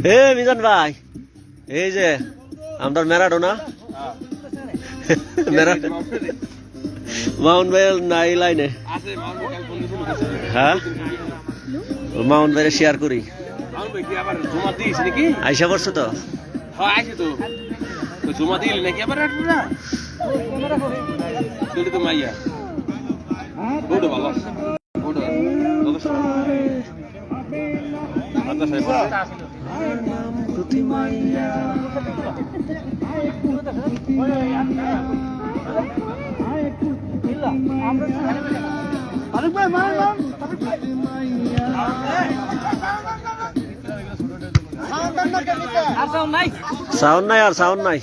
হে মিজান ভাই, এই যে আমাদের ম্যারাডোনা মাউন্ট ভাই নাই লাইনে। হ্যাঁ, মাউন্ট ভাইরে শেয়ার করি। আইসা পড়ছো তো? জমা দিলি নাকি আবার তো মাইয়া ভালো সাউন্ড নাই, আর সাউন্ড নাই।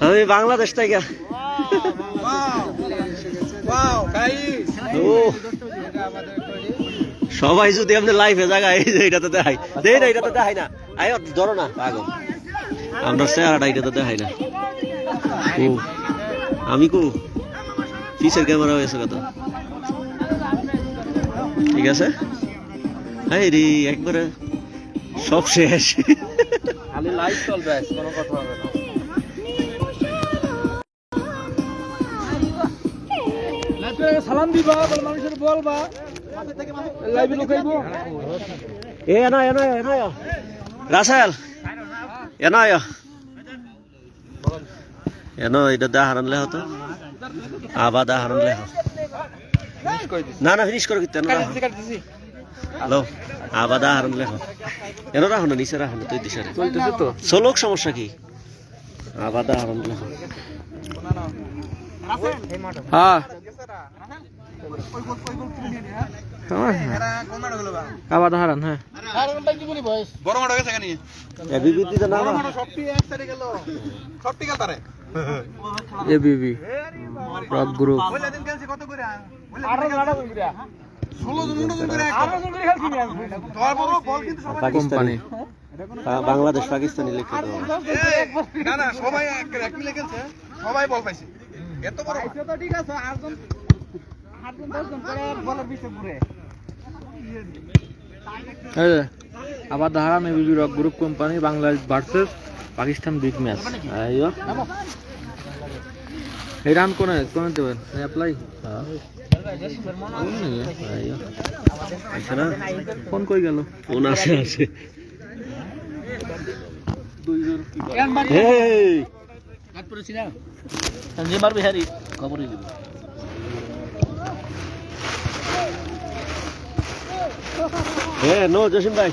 আমি বাংলাদেশ থেকে। সবাই যদি আপনি লাইফে জায়গায় এইটাতে দেখাই, দেই না এটাতে দেখাই না। আয় ধরো না পাগল, আমরা চেহারাটা এটাতে দেখাই না। আমি কু পিসের ক্যামেরা হয়েছে কত, ঠিক আছে। এই রে একবারে সব শেষ। খালি লাইভ চলবে, কোনো কথা হবে না। সালাম দিবা, মানুষের বলবা লাইভে লুকাইবো। এ না রাসেল এনা এনো এটা দা হারানলে হতো, আবার দা হারানলে হতো। না ফিনিশ করে দিতে না। হ্যালো, আবার দা হারানলে হতো। এনো রাখো না, নিচে রাখো না, তুই দিশে চলতেছে তো চলুক, সমস্যা কি? আবার দা হারানলে হতো। হ্যাঁ আবার হারান। হ্যাঁ বড় মাঠ গেছে কেন? এবিবিতে না সবটি এক সাইডে গেল, সবটি গেল তারে এবিবি রক গ্রুপ ওইলা দিন খেলছি কত করে? 18 জন করে 16 জন 19 জন করে 18 জন করে খেলছি আমি। ধর বড় বল কিন্তু সবাই পাকিস্তানি, বাংলাদেশ পাকিস্তানি লিখে দাও। না সবাই এক মিলে খেলছে, সবাই বল পাইছে। এত বড় পাইছে তো ঠিক আছে, 8 জন 10 জন করে বলের পিছে ঘুরে। আবার হারান ABB rock group company Bangladesh versus Pakistan big match. আইও এই রান কোনে দেবেন অ্যাপ্লাই? ফোন কই গেল? ফোন আসে জিমার বিহারি খবরই দিব। নো জসিম ভাই,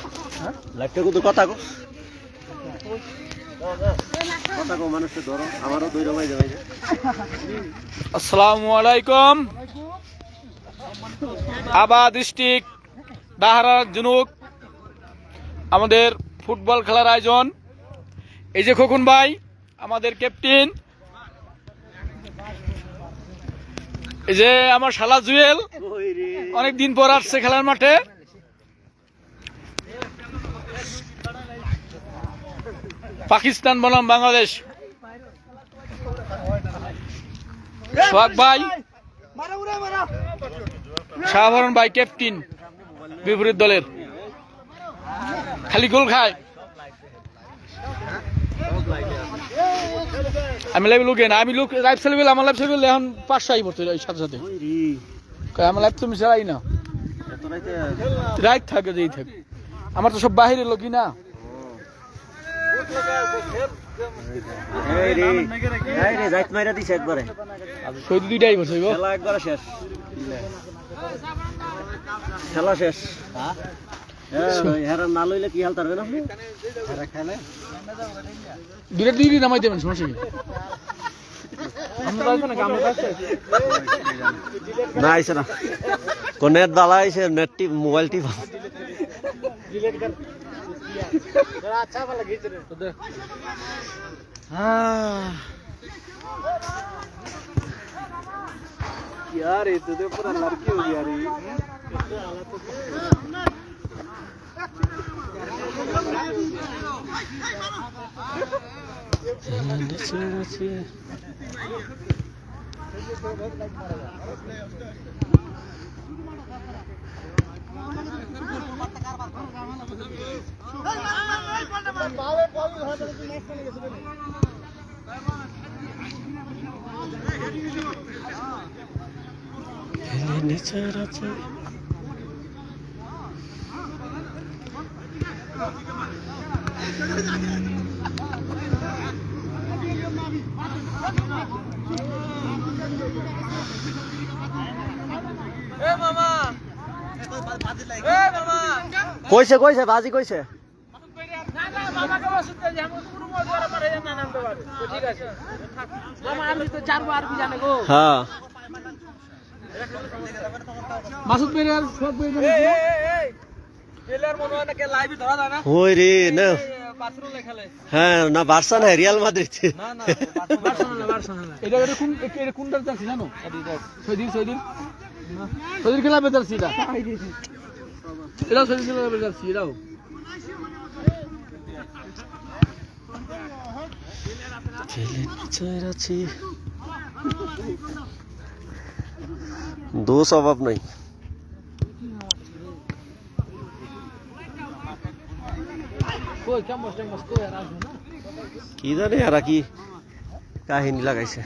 লাইভটা কিন্তু কথা কো, মানুষকে ধরো, আমারও দুই রমাই যাবে। আসসালামু আলাইকুম। আবার ডিস্ট্রিক্ট দাহারা জুনুক আমাদের ফুটবল খেলার আয়োজন। এই যে খোকন ভাই আমাদের ক্যাপ্টেন, এই যে আমার শালা জুয়েল অনেকদিন পর আসছে খেলার মাঠে। পাকিস্তান বনাম বাংলাদেশ। সোহাগ ভাই, শাহবরণ ভাই ক্যাপ্টেন বিপরীত দলের, খালি গোল খায়। আমি লাইভ লুকে না, আমি লাইভ সেলবেল, আমার লাইভ সেলবেল এখন 500 আই পড়তে সাথে সাথে। আমার লাইভ তুমি চালাই না, রাইট থাকে যেই থাকে। আমার তো সব বাহিরের লোকই না। দুইটাই বসে খেলা শেষ। না লইলে কি হাল তারবে না, দুইটা দুই নামাই দেবেন, সমস্যা কি? না আইসে না, কোন নেট দালা আইসে, নেট টিপ মোবাইল টিপ। यार ये तो पूरा लड़की हो गया रे। Thank you. নিচের আছে কইছে কইছে বাজি কইছে হ্যাঁ মাসুদ পেরিয়ার সব ওই রে না হ্যাঁ না বার্সা না রিয়াল মাদ্রিদ এটা কোনটা জানছি জানো সৈদিন খেলাবে জানছি এটাও সৈদিন খেলাবে জানছি এটাও আছি দোষ অভাব নাই কি জানে আর কি কাহিনী লাগাইছে